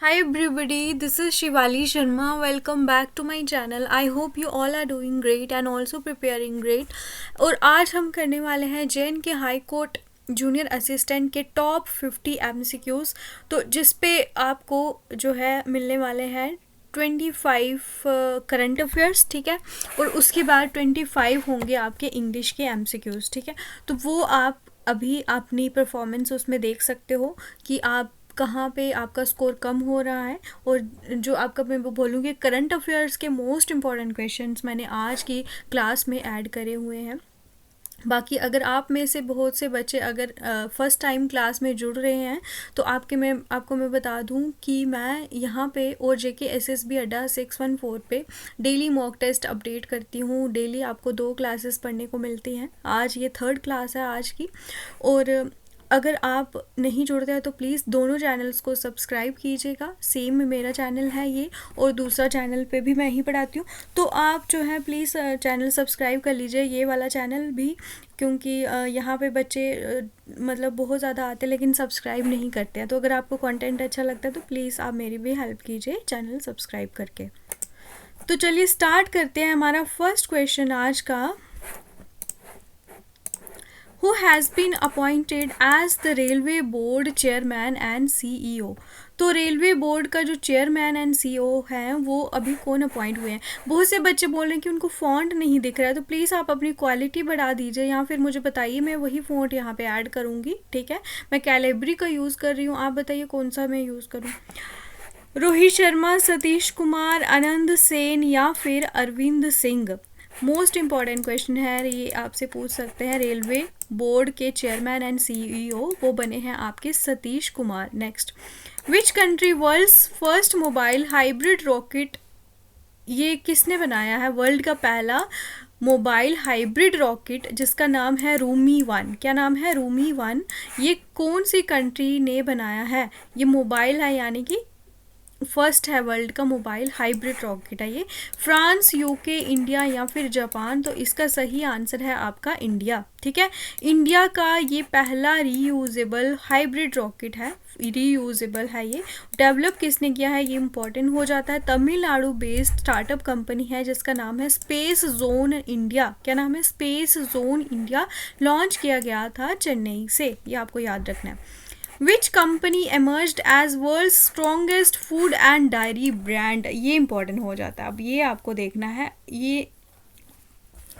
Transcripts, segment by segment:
Hi everybody, this is Shivali Sharma. Welcome back to my channel. I hope you all are doing great and also preparing great. और आज हम करने वाले हैं जैन के high court junior assistant के top 50 MCQs, तो जिस पे आपको जो है मिलने वाले हैं 25 करंट अफेयर्स, ठीक है, और उसके बाद 25 होंगे आपके इंग्लिश के MCQs, ठीक है। तो वो आप अभी अपनी परफॉर्मेंस उसमें देख सकते हो कि आप कहाँ पे आपका स्कोर कम हो रहा है। और जो आपका मैं वो बोलूँगी करंट अफेयर्स के मोस्ट इम्पॉर्टेंट क्वेश्चंस मैंने आज की क्लास में ऐड करे हुए हैं। बाकी अगर आप में से बहुत से बच्चे अगर फर्स्ट टाइम क्लास में जुड़ रहे हैं तो आपको मैं बता दूं कि मैं यहाँ पे और JK SSB अड्डा 614 पे डेली मॉक टेस्ट अपडेट करती हूँ। डेली आपको 2 क्लासेस पढ़ने को मिलती हैं। आज ये 3rd क्लास है आज की। और अगर आप नहीं जुड़ते हैं तो प्लीज़ दोनों चैनल्स को सब्सक्राइब कीजिएगा। सेम मेरा चैनल है ये, और दूसरा चैनल पे भी मैं ही पढ़ाती हूँ। तो आप जो है प्लीज़ चैनल सब्सक्राइब कर लीजिए, ये वाला चैनल भी, क्योंकि यहाँ पे बच्चे मतलब बहुत ज़्यादा आते हैं लेकिन सब्सक्राइब नहीं करते हैं। तो अगर आपको कंटेंट अच्छा लगता है तो प्लीज़ आप मेरी भी हेल्प कीजिए चैनल सब्सक्राइब करके। तो चलिए स्टार्ट करते हैं हमारा फर्स्ट क्वेश्चन आज का। Who has been appointed as the Railway Board Chairman and CEO? तो रेलवे बोर्ड का जो चेयरमैन एंड CEO हैं वो अभी कौन अपॉइंट हुए हैं। बहुत से बच्चे बोल रहे हैं कि उनको फ़ॉन्ट नहीं दिख रहा है, तो प्लीज़ आप अपनी क्वालिटी बढ़ा दीजिए या फिर मुझे बताइए, मैं वही फ़ॉन्ट यहाँ पे ऐड करूँगी, ठीक है। मैं कैलिब्री का यूज़ कर रही हूँ, आप बताइए कौन सा मैं यूज़ करूँ। रोहित शर्मा, सतीश कुमार, आनंद सेन या फिर Arvind Singh. Most important question है ये, आपसे पूछ सकते हैं। रेलवे बोर्ड के चेयरमैन एंड CEO वो बने हैं आपके Satish Kumar. Next, which country world's first mobile hybrid rocket, ये किसने बनाया है वर्ल्ड का पहला मोबाइल हाइब्रिड रॉकेट जिसका नाम है रूमी 1। क्या नाम है? रूमी 1। ये कौन सी कंट्री ने बनाया है? ये मोबाइल है, यानी कि फर्स्ट है वर्ल्ड का मोबाइल हाइब्रिड रॉकेट है ये। फ्रांस, UK, इंडिया या फिर जापान। तो इसका सही आंसर है आपका इंडिया, ठीक है। इंडिया का ये पहला रीयूजेबल हाइब्रिड रॉकेट है, रीयूजेबल है ये। डेवलप किसने किया है ये इंपॉर्टेंट हो जाता है। तमिलनाडु बेस्ड स्टार्टअप कंपनी है जिसका नाम है स्पेस जोन इंडिया। क्या नाम है? Space zone India. लॉन्च किया गया था चेन्नई से, ये आपको याद रखना है। Which company emerged as world strongest food and diary brand, ये इंपॉर्टेंट हो जाता है। अब ये आपको देखना है, ये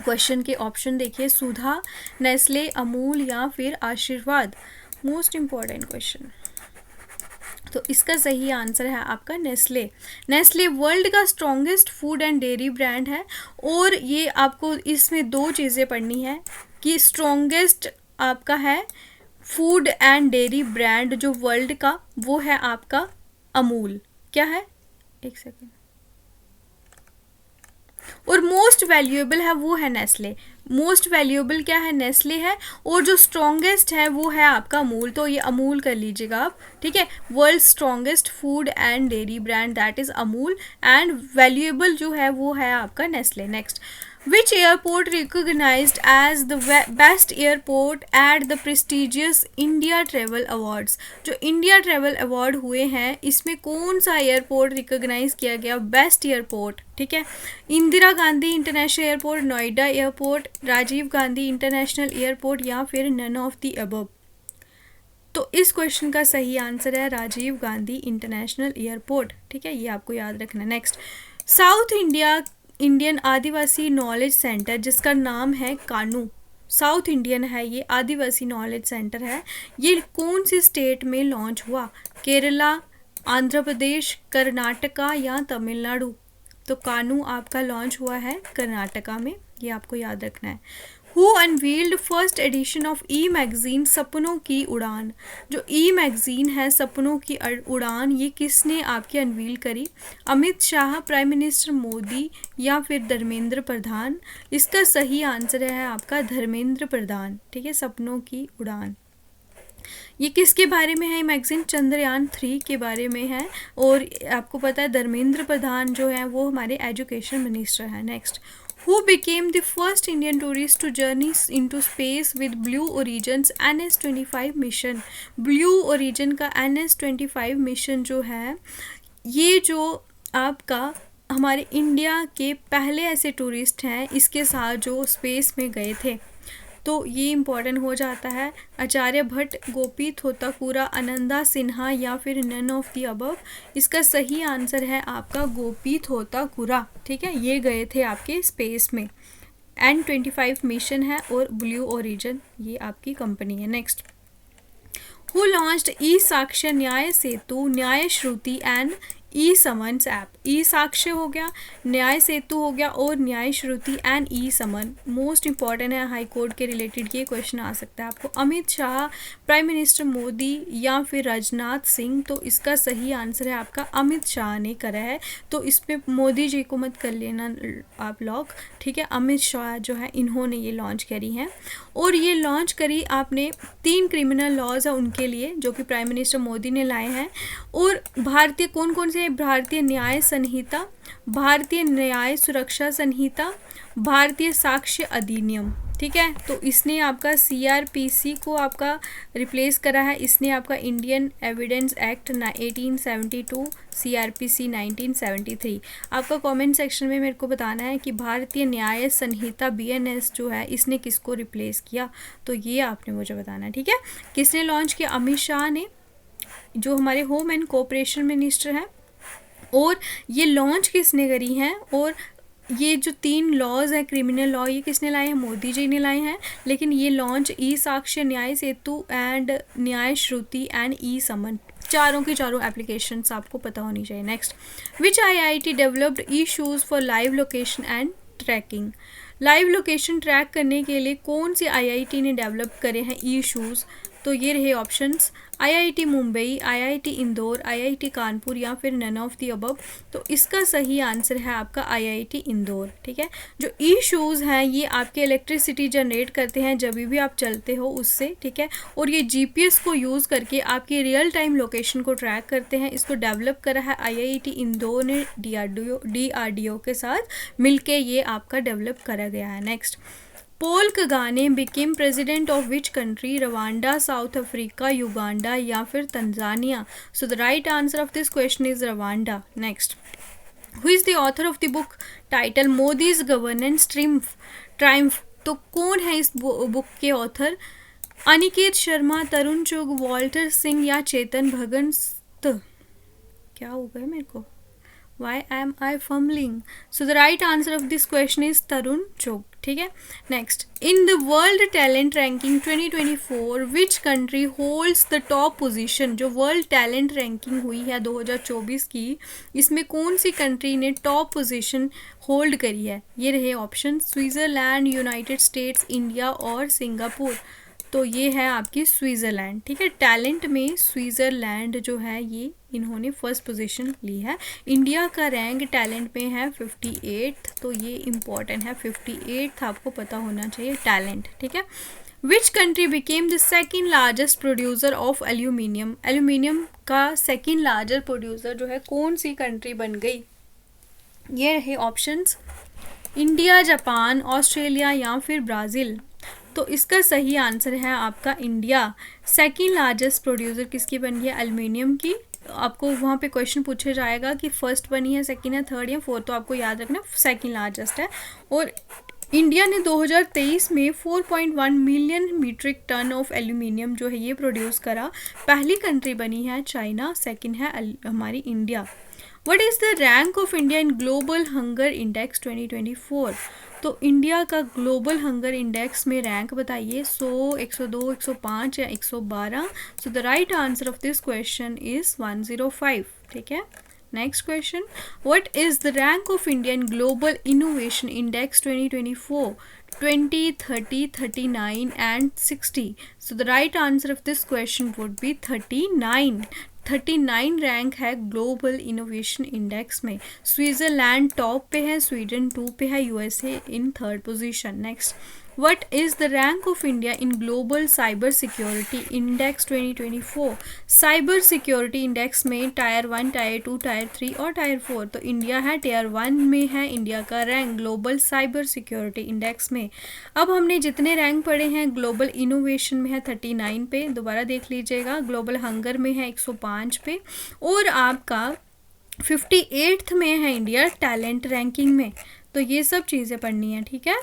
क्वेश्चन के ऑप्शन देखिए, सुधा, नेस्ले, अमूल या फिर आशीर्वाद। Most important question. तो इसका सही आंसर है आपका नेस्ले। नेस्ले वर्ल्ड का strongest food and dairy brand है। और ये आपको इसमें 2 चीज़ें पढ़नी है कि स्ट्रॉन्गेस्ट आपका है फूड एंड डेयरी ब्रांड जो वर्ल्ड का, वो है आपका अमूल। क्या है? एक सेकेंड। और मोस्ट वैल्यूएबल है वो है नेस्ले। मोस्ट वैल्यूएबल क्या है? नेस्ले है। और जो स्ट्रॉन्गेस्ट है वो है आपका अमूल, तो ये अमूल कर लीजिएगा आप, ठीक है। World strongest food and dairy brand that is Amul, and valuable जो है वो है आपका Nestle. Next, Which airport recognized as the best airport at the prestigious India Travel Awards? जो इंडिया ट्रेवल अवार्ड हुए हैं इसमें कौन सा एयरपोर्ट रिकॉग्नाइज किया गया बेस्ट एयरपोर्ट, ठीक है। Indira Gandhi international airport, Noida airport, Rajiv Gandhi international airport या फिर नन ऑफ द अबव। तो इस क्वेश्चन का सही आंसर है राजीव गांधी इंटरनेशनल एयरपोर्ट, ठीक है, ये आपको याद रखना। नेक्स्ट, साउथ इंडियन आदिवासी नॉलेज सेंटर जिसका नाम है कानू, साउथ इंडियन है ये आदिवासी नॉलेज सेंटर है, ये कौन सी स्टेट में लॉन्च हुआ? केरला, आंध्र प्रदेश, कर्नाटका या तमिलनाडु। तो कानू आपका लॉन्च हुआ है कर्नाटका में, ये आपको याद रखना है। Who unveiled first edition of e magazine सपनों की उड़ान, जो ई मैगजीन है सपनों की उड़ान, ये किसने आपकी अनवील करी? अमित शाह, प्राइम मिनिस्टर मोदी या फिर धर्मेंद्र प्रधान। इसका सही आंसर है आपका धर्मेंद्र प्रधान, ठीक है। सपनों की उड़ान ये किसके बारे में है? मैगजीन चंद्रयान 3 के बारे में है। और आपको पता है धर्मेंद्र प्रधान जो है वो हमारे एजुकेशन मिनिस्टर हैं। Next, Who became the first Indian tourist to journey into space with Blue Origin's NS-25 mission? Blue origin का NS-25 मिशन जो है, ये जो आपका हमारे इंडिया के पहले ऐसे टूरिस्ट हैं इसके साथ जो स्पेस में गए थे। तो ये इम्पॉर्टेंट हो जाता है। आचार्य भट्ट, गोपी थोताकुरा, आनंदा सिन्हा या फिर नन ऑफ दी अबव। इसका सही आंसर है आपका गोपी थोताकुरा। ठीक है, ये गए थे आपके स्पेस में। N-25 मिशन है और ब्लू ओरिजिन ये आपकी कंपनी है। नेक्स्ट, हु लॉन्च्ड ई साक्ष्य Nyaya Setu, Nyaya Shruti and e summons app? E Sakshya हो गया, न्याय सेतु हो गया और Nyaya Shruti and e summon most important है। हाई कोर्ट के रिलेटेड ये क्वेश्चन आ सकता है आपको। अमित शाह, प्राइम मिनिस्टर मोदी या फिर राजनाथ सिंह? तो इसका सही आंसर है आपका अमित शाह ने करा है। तो इस पे मोदी जी को मत कर लेना आप लॉक। ठीक है, अमित शाह जो है इन्होंने ये लॉन्च करी हैं और ये लॉन्च करी आपने 3 क्रिमिनल लॉज है उनके लिए जो कि प्राइम मिनिस्टर मोदी ने लाए हैं। और भारतीय कौन कौन से? भारतीय न्याय संहिता, भारतीय न्याय सुरक्षा संहिता, भारतीय साक्ष्य अधिनियम। ठीक है, तो इसने आपका CRPC को आपका रिप्लेस करा है। इसने आपका इंडियन एविडेंस एक्ट 1872, CRPC 1973। आपका कमेंट सेक्शन में मेरे को बताना है कि भारतीय न्याय संहिता BNS जो है इसने किसको रिप्लेस किया, तो ये आपने मुझे बताना है। ठीक है, किसने लॉन्च किया? अमित शाह ने, जो हमारे होम एंड कोऑपरेशन मिनिस्टर हैं। और ये लॉन्च किसने करी हैं? और ये जो 3 लॉज हैं क्रिमिनल लॉ, ये किसने लाए हैं? मोदी जी ने लाए हैं। लेकिन ये लॉन्च ई साक्ष्य, न्याय सेतु एंड न्याय श्रुति एंड ई समन, चारों की चारों एप्लीकेशंस आपको पता होनी चाहिए। Next, which IIT developed E shoes for live location and tracking? Live location track करने के लिए कौन सी IIT ने डेवलप करे हैं ई शूज़? तो ये रहे options, IIT Mumbai, IIT Indore, IIT Kanpur या फिर नन ऑफ दी अबव। तो इसका सही आंसर है आपका IIT इंदौर। ठीक है, जो ई शूज़ हैं ये आपके इलेक्ट्रिसिटी जनरेट करते हैं जब भी आप चलते हो उससे। ठीक है, और ये GPS को यूज़ करके आपकी रियल टाइम लोकेशन को ट्रैक करते हैं। इसको डेवलप करा है IIT इंदौर ने DRDO के साथ मिलके ये आपका डेवलप करा गया है। Next, Paul Kagame became president of which country? Rwanda, South Africa, Uganda या फिर Tanzania? So the right answer of this question is Rwanda. Next, who is the author of the book titled Modi's governance triumph? तो कौन है इस book के author? Aniket Sharma, तरुण चुग, Walter Singh या चेतन भगत? क्या हो गया मेरे को? Why am I fumbling? So the right answer of this question is Tarun Chugh. ठीक है, next, in the world talent ranking 2024 which country holds the top position? जो वर्ल्ड टैलेंट रैंकिंग हुई है 2024 की, इसमें कौन सी कंट्री ने टॉप पोजीशन होल्ड करी है? ये रहे option, Switzerland, United states, India और सिंगापुर। तो ये है आपकी स्विट्ज़रलैंड। ठीक है, टैलेंट में स्विट्ज़रलैंड जो है ये इन्होंने फर्स्ट पोजीशन ली है। इंडिया का रैंक टैलेंट में है 58, तो ये इम्पॉर्टेंट है, 58 आपको पता होना चाहिए टैलेंट। ठीक है, which country became the second largest producer of aluminium? Aluminium का सेकेंड लार्जेस्ट प्रोड्यूसर जो है कौन सी कंट्री बन गई? ये रहे ऑप्शंस, इंडिया, जापान, ऑस्ट्रेलिया या फिर ब्राज़ील। तो इसका सही आंसर है आपका इंडिया। सेकेंड लार्जेस्ट प्रोड्यूसर किसकी बन गई है? एल्युमिनियम की। आपको वहाँ पे क्वेश्चन पूछा जाएगा कि फर्स्ट बनी है, सेकेंड है, थर्ड या फोर्थ, तो आपको याद रखना सेकेंड लार्जेस्ट है। और इंडिया ने 2023 में 4.1 million metric tonne of aluminium जो है ये प्रोड्यूस करा। पहली कंट्री बनी है चाइना, सेकेंड है हमारी India. What is the rank of India in global hunger index 2024? तो इंडिया का ग्लोबल हंगर इंडेक्स में रैंक बताइए, 100, 102, 105 या 112। सो the right answer of this question is 105। ठीक है, next question, what is the rank of India in global innovation index 2024? 20, 30, 39 and 60. So the right answer of this question would be 39. 39 rank है global innovation index में। Switzerland top पे है, Sweden 2 पे है, USA in third position. Next, what is the rank of India in global cyber security index 2024? Cyber security index में tyre 1, tyre 2, tyre 3 और tyre 4। तो India है टायर 1 में है इंडिया का rank global cyber security index में। अब हमने जितने रैंक पढ़े हैं, ग्लोबल इनोवेशन में है 39 पे, दोबारा देख लीजिएगा, ग्लोबल हंगर में है 105 पे, और आपका 58th में है इंडिया टैलेंट रैंकिंग में। तो ये सब चीज़ें पढ़नी है, ठीक है।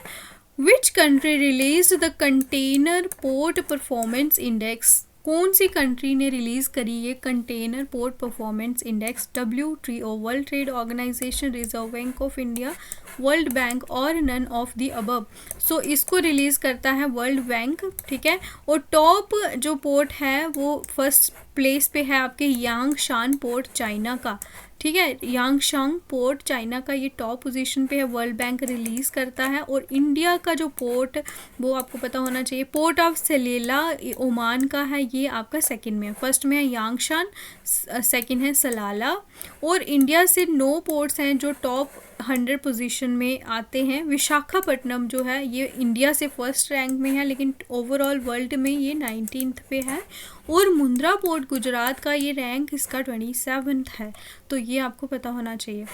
Which country release the container port performance index? कौन सी कंट्री ने रिलीज़ करी ये container port performance index? WTO, World Trade Organisation, Reserve Bank of India, World Bank और none of the above. So इसको रिलीज़ करता है वर्ल्ड बैंक, ठीक है। और टॉप जो पोर्ट है वो फर्स्ट प्लेस पे है आपके यांगशान पोर्ट चाइना का, ठीक है। यांगशांग पोर्ट चाइना का ये टॉप पोजीशन पे है, वर्ल्ड बैंक रिलीज़ करता है। और इंडिया का जो पोर्ट, वो आपको पता होना चाहिए, पोर्ट ऑफ सलेला ओमान का है, ये आपका सेकंड में है। फर्स्ट में है यांगशान, सेकंड है सलाला। और इंडिया से 9 पोर्ट्स हैं जो टॉप 100 पोजीशन में आते हैं। विशाखापट्टनम जो है ये इंडिया से फर्स्ट रैंक में है, लेकिन ओवरऑल वर्ल्ड में ये 19th पे है। और मुंद्रा पोर्ट गुजरात का ये रैंक इसका 27th है। तो ये आपको पता होना चाहिए।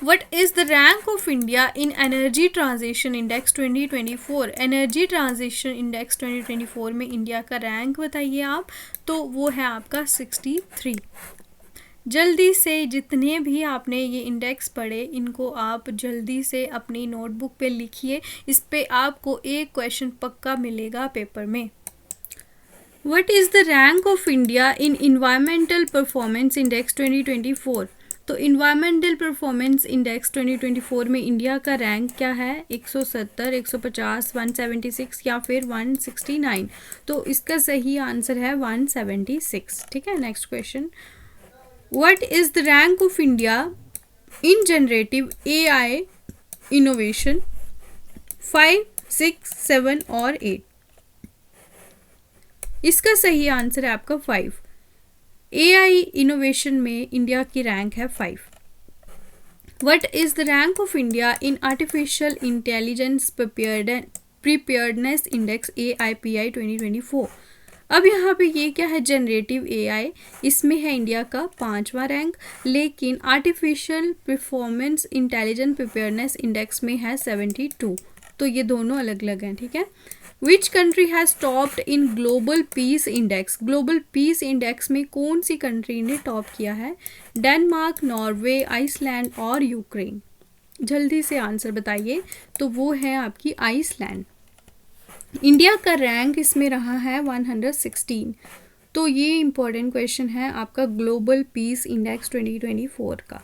What is the rank of India in Energy Transition Index 2024? Energy transition index 2024 में इंडिया का रैंक बताइए आप। तो वो है आपका 63। जल्दी से जितने भी आपने ये इंडेक्स पढ़े, इनको आप जल्दी से अपनी नोटबुक पे लिखिए। इस पे आपको एक क्वेश्चन पक्का मिलेगा पेपर में। What is the rank of India in Environmental Performance Index 2024? तो इन्वायरमेंटल परफॉर्मेंस इंडेक्स 2024 में इंडिया का रैंक क्या है? 170, 150, 176 या फिर 169? तो इसका सही आंसर है 176, ठीक है। Next question, what is the rank of India in generative AI innovation 5, 6, 7 और 8? इसका सही आंसर है आपका 5। AI इनोवेशन में इंडिया की रैंक है 5। What is the rank of India in artificial intelligence preparedness index AIPI 2024? अब यहाँ पे ये क्या है? जनरेटिव AI, इसमें है इंडिया का 5वां रैंक, लेकिन artificial performance intelligence preparedness index में है 72। तो ये दोनों अलग अलग हैं, ठीक है। Which country has topped in global peace index? Global peace index में कौन सी कंट्री ने टॉप किया है? डेनमार्क, नॉर्वे, आइसलैंड और यूक्रेन? जल्दी से आंसर बताइए। तो वो है आपकी आइसलैंड। इंडिया का रैंक इसमें रहा है 116। तो ये इम्पोर्टेंट क्वेश्चन है आपका ग्लोबल पीस इंडेक्स 2024 का।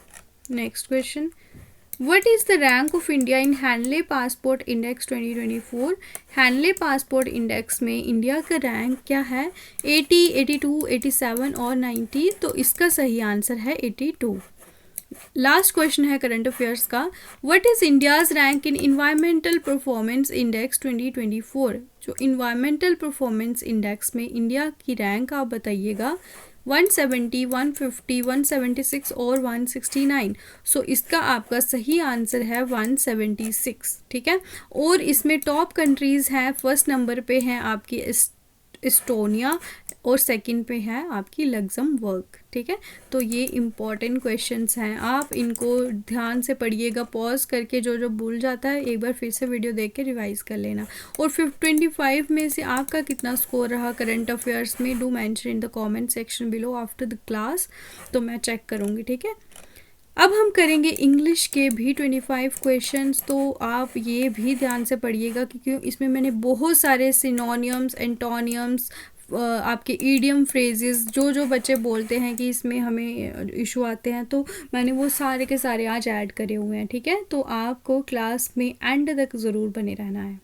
Next question, what is the rank of India in handle passport index 2024? Handle passport index में इंडिया का रैंक क्या है? 80, 82, 87 और 90? तो इसका सही आंसर है 82। लास्ट क्वेश्चन है करंट अफेयर्स का, what is India's rank in environmental performance index 2024? जो इन्वायरमेंटल परफॉर्मेंस इंडेक्स में इंडिया की रैंक आप बताइएगा। 170, 150, 176 और 169? सो इसका आपका सही आंसर है 176, ठीक है। और इसमें टॉप कंट्रीज़ हैं, फर्स्ट नंबर पे हैं आपकी एस्टोनिया और सेकंड पे है आपकी लग्जमबर्ग, ठीक है। तो ये इम्पॉर्टेंट क्वेश्चंस हैं, आप इनको ध्यान से पढ़िएगा, पॉज करके जो जो भूल जाता है एक बार फिर से वीडियो देख के रिवाइज कर लेना। और 25 में से आपका कितना स्कोर रहा करंट अफेयर्स में? Do mention in the comment section below after the class, तो मैं चेक करूँगी, ठीक है। अब हम करेंगे इंग्लिश के भी 25 क्वेश्चंस, तो आप ये भी ध्यान से पढ़िएगा क्योंकि इसमें मैंने बहुत सारे सिनोनियम्स, एंटोनियम्स, आपके ईडियम फ्रेजेस, जो बच्चे बोलते हैं कि इसमें हमें इशू आते हैं, तो मैंने वो सारे के सारे आज ऐड करे हुए हैं, ठीक है। तो आपको क्लास में एंड तक ज़रूर बने रहना है।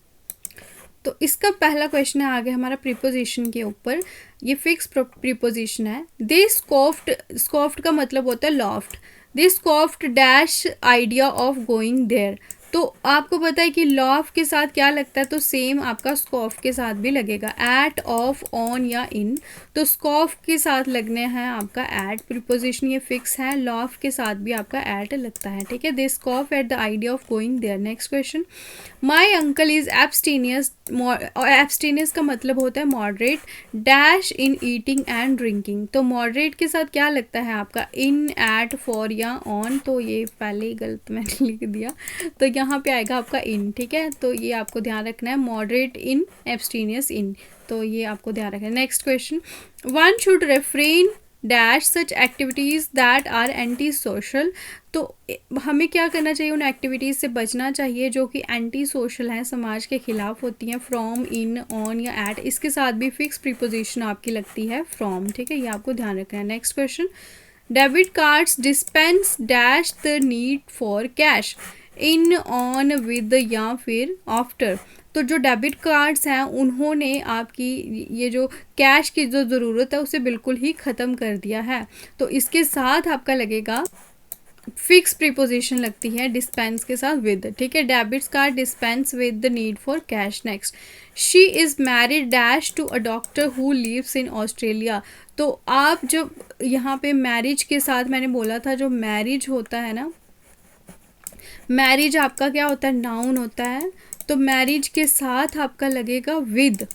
तो इसका पहला क्वेश्चन है आगे हमारा प्रीपोजिशन के ऊपर। ये फिक्स प्रीपोजिशन है। दे स्कॉफ्ड का मतलब होता है laughed. They scoffed dash idea of going there. तो आपको पता है कि लॉफ के साथ क्या लगता है, तो सेम आपका स्कॉफ के साथ भी लगेगा, एट, ऑफ, ऑन या इन। तो स्कॉफ के साथ लगने हैं आपका एट प्रीपोजिशन, ये फिक्स है। लॉफ के साथ भी आपका एट लगता है, ठीक है। They scoff at the idea of going there. Next question, my uncle is abstemious. Abstemious का मतलब होता है moderate, dash in eating and drinking. तो मॉडरेट के साथ क्या लगता है आपका, इन, एट, फॉर या ऑन। तो ये पहले ही गलत मैंने लिख दिया, तो यहाँ पे आएगा आपका इन, ठीक है। तो ये आपको ध्यान रखना है, मॉडरेट इन, एब्सटीनियस इन, तो ये आपको ध्यान रखना है। Next question, one should refrain dash such activities that are anti social. तो हमें क्या करना चाहिए, उन एक्टिविटीज़ से बचना चाहिए जो कि एंटी सोशल हैं, समाज के खिलाफ होती हैं। फ्रॉम, इन, ऑन या एट, इसके साथ भी फिक्स प्रीपोजिशन आपकी लगती है फ्रॉम, ठीक है, ये आपको ध्यान रखना है। Next question, debit cards dispense dash the need for cash, in, on, with या फिर आफ्टर। तो जो डेबिट कार्ड्स हैं उन्होंने आपकी ये जो कैश की जो ज़रूरत है उसे बिल्कुल ही ख़त्म कर दिया है। तो इसके साथ आपका लगेगा फिक्स प्रीपोजिशन लगती है डिस्पेंस के साथ विद, ठीक है। Debit card dispense with the need for cash. Next, she is married dash to a doctor who lives in Australia. तो आप जब यहाँ पे मैरिज के साथ मैंने बोला था, जो मैरिज होता है ना, मैरिज आपका क्या होता है, नाउन होता है। तो मैरिज के साथ आपका लगेगा विद,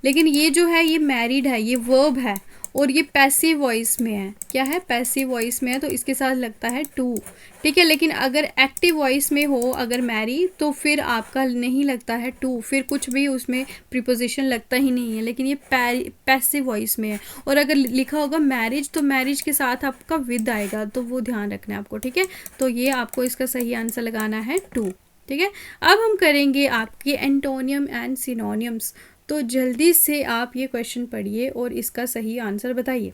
लेकिन ये जो है ये मैरिड है, ये वर्ब है और ये पैसिव वॉइस में है। क्या है, पैसिव वॉइस में है, तो इसके साथ लगता है टू, ठीक है। लेकिन अगर एक्टिव वॉइस में हो, अगर मैरी, तो फिर आपका नहीं लगता है टू, फिर कुछ भी उसमें प्रीपोजिशन लगता ही नहीं है। लेकिन ये पैसिव वॉइस में है, और अगर लिखा होगा मैरिज, तो मैरिज के साथ आपका विद आएगा, तो वो ध्यान रखना है आपको, ठीक है। तो ये आपको इसका सही आंसर लगाना है टू, ठीक है। अब हम करेंगे आपके एंटोनियम एंड सिनोनियम्स। तो जल्दी से आप ये क्वेश्चन पढ़िए और इसका सही आंसर बताइए।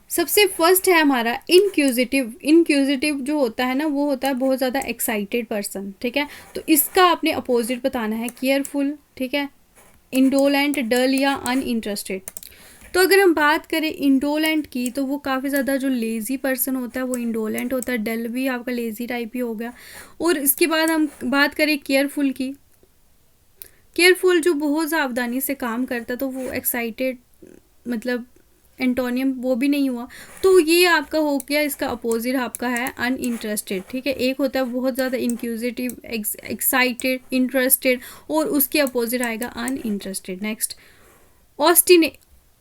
सबसे फर्स्ट है हमारा इनक्यूजिटिव। इनक्यूजिटिव जो होता है ना, वो होता है बहुत ज़्यादा एक्साइटेड पर्सन, ठीक है। तो इसका आपने अपोजिट बताना है, केयरफुल, ठीक है, इंडोलेंट, डल या अनइंटरेस्टेड। तो अगर हम बात करें इंडोलेंट की, तो वो काफ़ी ज़्यादा जो लेज़ी पर्सन होता है वो इंडोलेंट होता है। डल भी आपका लेज़ी टाइप ही हो गया। और इसके बाद हम बात करें केयरफुल की, केयरफुल जो बहुत सावधानी से काम करता है, तो वो एक्साइटेड, मतलब एंटोनियम वो भी नहीं हुआ। तो ये आपका हो गया, इसका अपोजिट आपका है अनइंटरेस्टेड, ठीक है। एक होता है बहुत ज़्यादा इंक्यूजिटिव, एक्साइटेड, इंटरेस्टेड, और उसके अपोजिट आएगा अनइंटरेस्टेड। Next,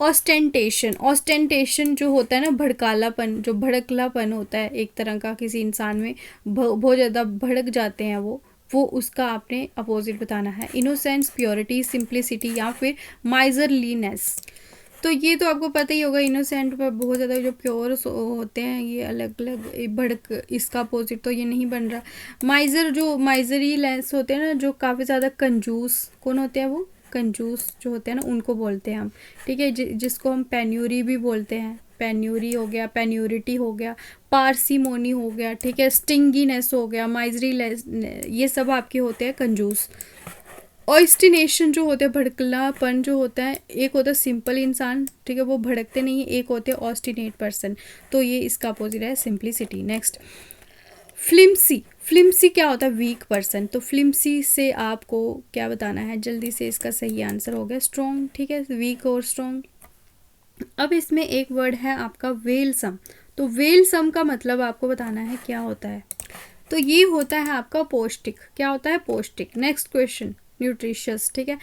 ostentation. ऑस्टेंटेशन जो होता है ना, भड़कालापन, जो भड़कलापन होता है एक तरह का किसी इंसान में, बहुत ज़्यादा भड़क जाते हैं वो उसका आपने अपोजिट बताना है। इनोसेंस, प्योरिटी, सिंप्लिसिटी या फिर माइजरलीनेस। तो ये तो आपको पता ही होगा, इनोसेंट पर बहुत ज़्यादा, जो प्योर होते हैं ये अलग अलग भड़क, इसका अपोजिट तो ये नहीं बन रहा। माइजर, जो माइजरी लेस होते हैं ना, जो काफ़ी ज़्यादा कंजूस, कौन होते हैं वो, कंजूस जो होते हैं ना, उनको बोलते हैं हम, ठीक है। जिसको हम पेन्यूरी भी बोलते हैं, पेन्यूरी हो गया, पेन्यूरिटी हो गया, पार्सीमोनी हो गया, ठीक है, स्टिंगीनेस हो गया, माइजरी लेस, ये सब आपके होते हैं कंजूस। ऑस्टिनेशन जो होते हैं, भड़कलापन जो होता है, एक होता है सिंपल इंसान, ठीक है, वो भड़कते नहीं है, एक होते हैं ऑस्टिनेट पर्सन, तो ये इसका अपोजिट है सिंप्लिसिटी। नेक्स्ट, फ्लिम्सी। फ्लिम्सी क्या होता है, वीक पर्सन। तो फ्लिम्सी से आपको क्या बताना है, जल्दी से इसका सही आंसर हो गया स्ट्रॉन्ग, ठीक है, वीक और स्ट्रॉन्ग। अब इसमें एक वर्ड है आपका वेलसम। तो वेलसम का मतलब आपको बताना है क्या होता है, तो ये होता है आपका पौष्टिक। क्या होता है, पौष्टिक। नेक्स्ट क्वेश्चन, न्यूट्रिशियस, ठीक है।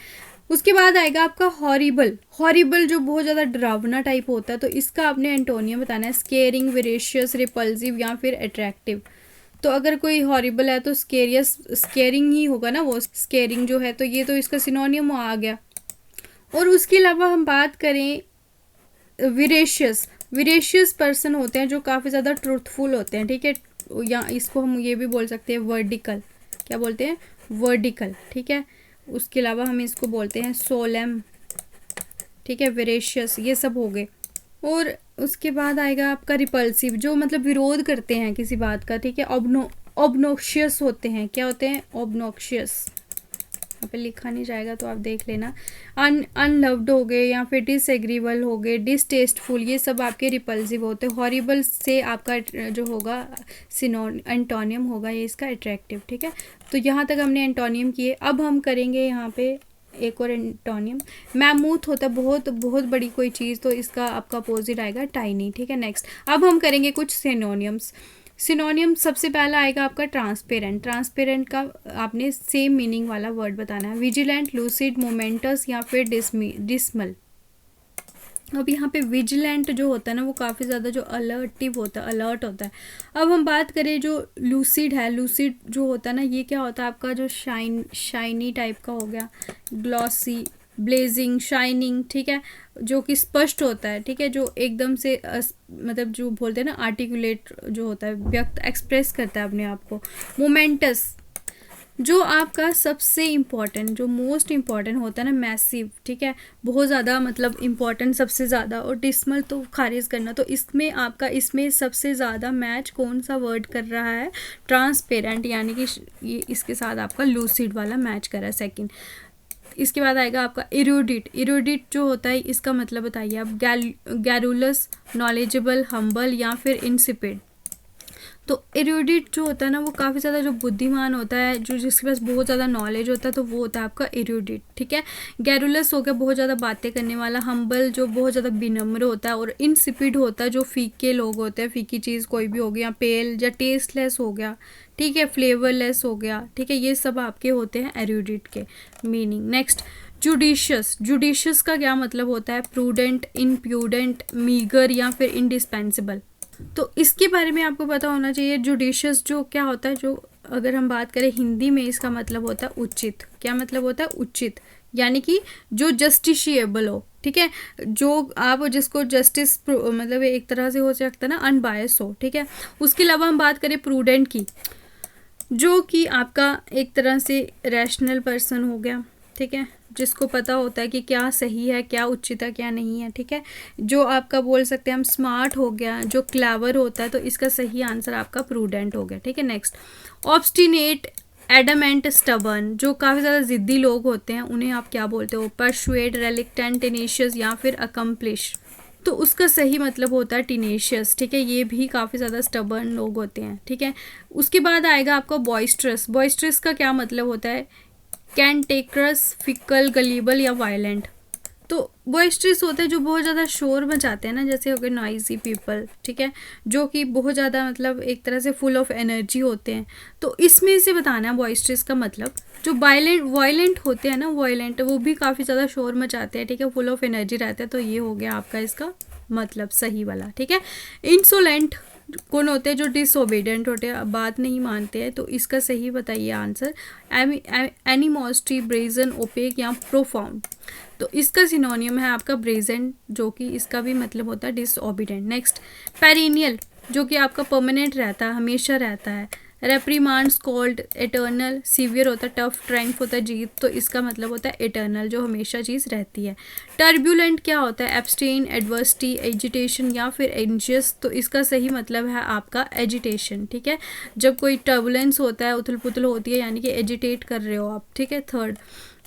उसके बाद आएगा आपका हॉरिबल। हॉरिबल जो बहुत ज़्यादा डरावना टाइप होता है, तो इसका आपने एंटोनियम बताना है, स्केरिंग, वेरेशियस, रिपल्सिव या फिर अट्रैक्टिव। तो अगर कोई हॉरिबल है तो स्केरिंग ही होगा ना, वो स्केरिंग जो है, तो ये तो इसका सिनोनियम आ गया। और उसके अलावा हम बात करें विरेशियस। विरेशियस पर्सन होते हैं जो काफ़ी ज़्यादा ट्रूथफुल होते हैं, ठीक है, या इसको हम ये भी बोल सकते हैं वर्डिकल। क्या बोलते हैं, वर्डिकल, ठीक है। उसके अलावा हम इसको बोलते हैं सोलेम, ठीक है, वेरेशियस, ये सब हो गए। और उसके बाद आएगा आपका रिपल्सिव, जो मतलब विरोध करते हैं किसी बात का, ठीक है। ऑब्नोक्शियस होते हैं, क्या होते हैं, ऑब्नोक्शियस, यहाँ पे लिखा नहीं जाएगा तो आप देख लेना। अनलव्ड हो गए या फिर डिसएग्रीबल हो गए, डिसटेस्टफुल, ये सब आपके रिपल्सिव होते हैं। हॉरिबल से आपका जो होगा एंटोनियम होगा ये इसका अट्रैक्टिव। ठीक है, तो यहाँ तक हमने एंटोनियम किए। अब हम करेंगे यहाँ पे एक और एंटोनियम। मैमूथ होता है बहुत बहुत बड़ी कोई चीज़, तो इसका आपका अपोजिट आएगा टाइनी। ठीक है, नेक्स्ट अब हम करेंगे कुछ सिनोनियम्स। सिनोनियम सबसे पहला आएगा आपका ट्रांसपेरेंट। ट्रांसपेरेंट का आपने सेम मीनिंग वाला वर्ड बताना है। विजिलेंट, लूसिड, मोमेंटस या फिर डिसमल। अब यहाँ पे विजिलेंट जो होता है ना वो काफ़ी ज़्यादा जो अलर्टिव होता है, अलर्ट होता है। अब हम बात करें जो लूसिड है, लूसिड जो होता है ना ये क्या होता है आपका जो शाइनी टाइप का हो गया, ग्लॉसी, ब्लेजिंग, शाइनिंग। ठीक है, जो कि स्पष्ट होता है। ठीक है, जो एकदम से मतलब जो बोलते हैं ना आर्टिकुलेट जो होता है, व्यक्त एक्सप्रेस करता है अपने आप को। मोमेंटस जो आपका सबसे इम्पॉर्टेंट, जो मोस्ट इम्पॉर्टेंट होता है ना, मैसिव। ठीक है, बहुत ज़्यादा मतलब इम्पॉर्टेंट सबसे ज़्यादा। और डिसमल तो खारिज करना, तो इसमें आपका इसमें सबसे ज़्यादा मैच कौन सा वर्ड कर रहा है, ट्रांसपेरेंट, यानी कि ये इसके साथ आपका लूसिड वाला मैच कर रहा है सेकंड। इसके बाद आएगा आपका इरूडिट। इरूडिट जो होता है इसका मतलब बताइए आप। गैरुलस, नॉलेजेबल, हम्बल या फिर इंसिपिड। तो एरूडिट जो होता है ना वो काफ़ी ज़्यादा जो बुद्धिमान होता है, जो जिसके पास बहुत ज़्यादा नॉलेज होता है, तो वो होता है आपका एरूडिट। ठीक है, गैरुलस हो गया बहुत ज़्यादा बातें करने वाला, हम्बल जो बहुत ज़्यादा विनम्र होता है, और इंसिपिड होता है जो फीके लोग होते हैं, फीकी चीज़ कोई भी हो गया, पेल या टेस्टलेस हो गया। ठीक है, फ्लेवरलेस हो गया। ठीक है, ये सब आपके होते हैं एरूडिट के मीनिंग। Next judicious. जुडिशियस का क्या मतलब होता है, प्रूडेंट, इम्प्रूडेंट, मीगर या फिर इंडिस्पेंसिबल। तो इसके बारे में आपको पता होना चाहिए। जुडिशियस जो क्या होता है, जो अगर हम बात करें हिंदी में इसका मतलब होता है उचित। क्या मतलब होता है, उचित, यानी कि जो जस्टिशिएबल हो। ठीक है, जो आप जिसको जस्टिस मतलब एक तरह से हो सकता है ना अनबायस हो। ठीक है, उसके अलावा हम बात करें प्रूडेंट की, जो कि आपका एक तरह से रैशनल पर्सन हो गया। ठीक है, जिसको पता होता है कि क्या सही है, क्या उचित है, क्या नहीं है। ठीक है, जो आपका बोल सकते हैं हम स्मार्ट हो गया, जो क्लेवर होता है, तो इसका सही आंसर आपका प्रूडेंट हो गया। ठीक है, नेक्स्ट ऑब्स्टिनेट, एडमेंट, स्टबर्न, जो काफ़ी ज़्यादा ज़िद्दी लोग होते हैं उन्हें आप क्या बोलते हो, परसुएड, रेलिक्टेंट, टेनेशियस या फिर अकम्प्लिश। तो उसका सही मतलब होता है टीनेशियस। ठीक है, ये भी काफ़ी ज़्यादा स्टबर्न लोग होते हैं। ठीक है, उसके बाद आएगा आपका बॉइस्ट्रस। बॉइस्ट्रस का क्या मतलब होता है, कैंटेक्रस, फिकल, गलीबल या वायलेंट। तो बॉइस्ट्रस होते हैं जो बहुत ज़्यादा शोर मचाते हैं ना, जैसे हो गए नॉइजी पीपल। ठीक है, जो कि बहुत ज़्यादा मतलब एक तरह से फुल ऑफ एनर्जी होते हैं। तो इसमें से बताना है बॉइस्ट्रस का मतलब। जो वायलेंट होते हैं ना, वायलेंट वो भी काफ़ी ज़्यादा शोर मचाते हैं। ठीक है, फुल ऑफ एनर्जी रहते हैं। तो ये हो गया आपका इसका मतलब सही वाला। ठीक है, इंसोलेंट कौन होते हैं, जो डिसओबीडियंट होते हैं, बात नहीं मानते हैं। तो इसका सही बताइए आंसर। एनिमोसिटी, ब्रेजन, ओपेक या प्रोफाउंड। तो इसका सिनोनियम है आपका ब्रेजन, जो कि इसका भी मतलब होता है डिसओबीडियंट। नेक्स्ट पेरिनियल, जो कि आपका परमानेंट रहता है, हमेशा रहता है। रेप्रीमांड, स्कॉल्ड, एटर्नल, सीवियर होता है, टफ, ट्रायम्फ होता है, जीत। तो इसका मतलब होता है एटर्नल, जो हमेशा चीज़ रहती है। टर्बुलेंट क्या होता है, एब्सटेन, एडवर्सिटी, एजिटेशन या फिर एंशियस। तो इसका सही मतलब है आपका एजिटेशन। ठीक है, जब कोई टर्बुलेंस होता है, उथल पुथल होती है, यानी कि एजिटेट कर रहे हो आप। ठीक है, थर्ड।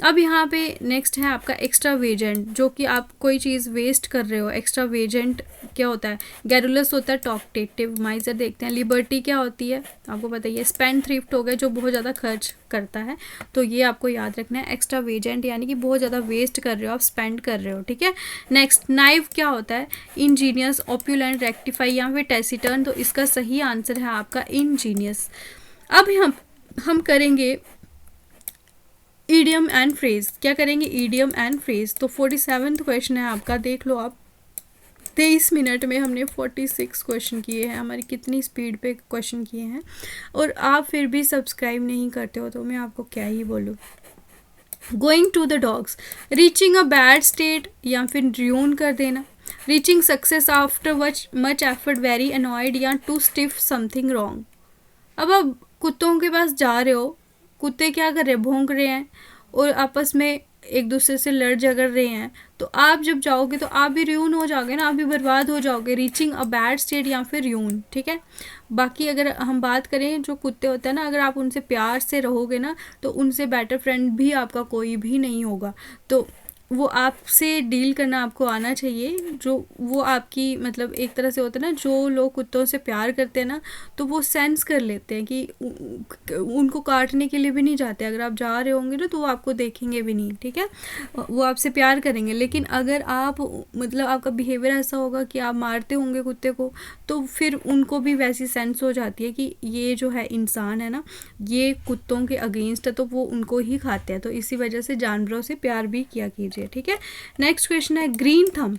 अब यहाँ पे नेक्स्ट है आपका एक्स्ट्रा वेजेंट, जो कि आप कोई चीज़ वेस्ट कर रहे हो। एक्स्ट्रा वेजेंट क्या होता है, गैरुलस होता है टॉकटेटिव, माइजर देखते हैं। लिबर्टी क्या होती है आपको बताइए, स्पेंड थ्रिफ्ट हो गया, जो बहुत ज़्यादा खर्च करता है। तो ये आपको याद रखना है, एक्स्ट्रा वेजेंट यानी कि बहुत ज़्यादा वेस्ट कर रहे हो आप, स्पेंड कर रहे हो। ठीक है, नेक्स्ट नाइव क्या होता है, इंजीनियस, ऑप्यूलेंट, रेक्टिफाई या फिर टेसिटर्न। तो इसका सही आंसर है आपका इंजीनियस। अब हम करेंगे ईडियम एंड फ्रेज। क्या करेंगे, ईडियम एंड फ्रेज। तो 47वां क्वेश्चन है आपका, देख लो आप। 23 मिनट में हमने 46 क्वेश्चन किए हैं। हमारी कितनी स्पीड पे क्वेश्चन किए हैं, और आप फिर भी सब्सक्राइब नहीं करते हो, तो मैं आपको क्या ही बोलूँ। Going to the dogs, reaching a bad state या फिर र्यून कर देना। Reaching success after much effort, very annoyed या टू स्टिफ, समथिंग रॉन्ग। अब आप कुत्तों के पास जा रहे हो, कुत्ते क्या कर रहे हैं, भौंक रहे हैं और आपस में एक दूसरे से लड़ झगड़ रहे हैं, तो आप जब जाओगे तो आप भी र्यून हो जाओगे ना, आप भी बर्बाद हो जाओगे, रीचिंग अ बैड स्टेट या फिर र्यून, ठीक है। बाकी अगर हम बात करें जो कुत्ते होते हैं ना, अगर आप उनसे प्यार से रहोगे ना तो उनसे बेटर फ्रेंड भी आपका कोई भी नहीं होगा। तो वो आपसे डील करना आपको आना चाहिए, जो वो आपकी मतलब एक तरह से होता है ना, जो लोग कुत्तों से प्यार करते हैं ना तो वो सेंस कर लेते हैं कि उनको काटने के लिए भी नहीं जाते, अगर आप जा रहे होंगे ना तो वो आपको देखेंगे भी नहीं, ठीक है, वो आपसे प्यार करेंगे। लेकिन अगर आप मतलब आपका बिहेवियर ऐसा होगा कि आप मारते होंगे कुत्ते को, तो फिर उनको भी वैसी सेंस हो जाती है कि ये जो है इंसान है ना, ये कुत्तों के अगेंस्ट है, तो वो उनको ही खाते हैं। तो इसी वजह से जानवरों से प्यार भी किया कीजिए, ठीक है। नेक्स्ट क्वेश्चन है ग्रीन थंब।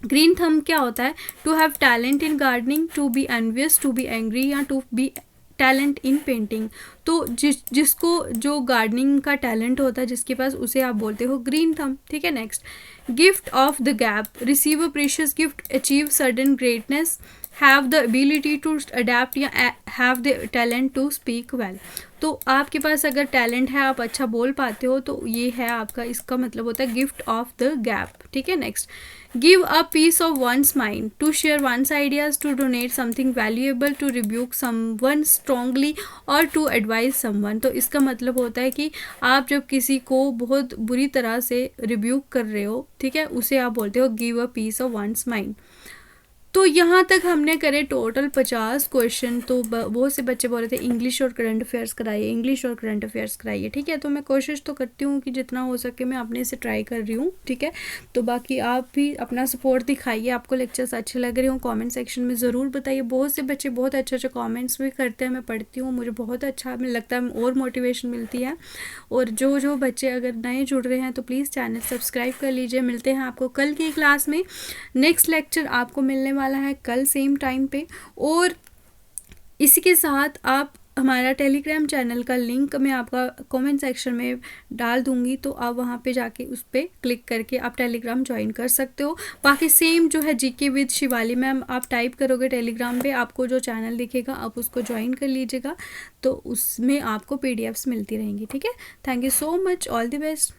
ग्रीन थंब क्या होता है? To have talent in gardening, to be envious, to be angry या to be talent in painting. तो जिसको जो गार्डनिंग का टैलेंट होता है जिसके पास, उसे आप बोलते हो ग्रीन थंब, ठीक है। Next, gift of the gab, receive a precious gift, achieve sudden greatness, have the ability to adept या have the talent to speak well. तो आपके पास अगर टैलेंट है, आप अच्छा बोल पाते हो, तो ये है आपका, इसका मतलब होता है गिफ्ट ऑफ द गैप, ठीक है। Next, give a piece of one's mind, to share one's ideas, to donate something valuable, to rebuke someone strongly और टू एडवाइज समवन। तो इसका मतलब होता है कि आप जब किसी को बहुत बुरी तरह से रिब्यूक कर रहे हो, ठीक है, उसे आप बोलते हो give a piece of one's mind. तो यहाँ तक हमने करे टोटल 50 क्वेश्चन। तो बहुत से बच्चे बोल रहे थे इंग्लिश और करंट अफेयर्स कराइए, इंग्लिश और करंट अफेयर्स कराइए, ठीक है। तो मैं कोशिश तो करती हूँ कि जितना हो सके मैं अपने से ट्राई कर रही हूँ, ठीक है। तो बाकी आप भी अपना सपोर्ट दिखाइए, आपको लेक्चर्स अच्छे लग रहे हो कमेंट सेक्शन में ज़रूर बताइए। बहुत से बच्चे बहुत अच्छे अच्छे कॉमेंट्स भी करते हैं, मैं पढ़ती हूँ, मुझे बहुत अच्छा लगता है और मोटिवेशन मिलती है। और जो बच्चे अगर नए जुड़ रहे हैं तो प्लीज़ चैनल सब्सक्राइब कर लीजिए। मिलते हैं आपको कल की क्लास में। नेक्स्ट लेक्चर आपको मिलने वाला है कल सेम टाइम पे। और इसी के साथ आप हमारा टेलीग्राम चैनल का लिंक मैं आपका कमेंट सेक्शन में डाल दूंगी, तो आप वहाँ पे जाके उस पर क्लिक करके आप टेलीग्राम ज्वाइन कर सकते हो। बाकी सेम जो है जीके विद शिवाली मैम, आप टाइप करोगे टेलीग्राम पे, आपको जो चैनल दिखेगा आप उसको ज्वाइन कर लीजिएगा, तो उसमें आपको PDFs मिलती रहेंगी, ठीक है। Thank you so much, all the best.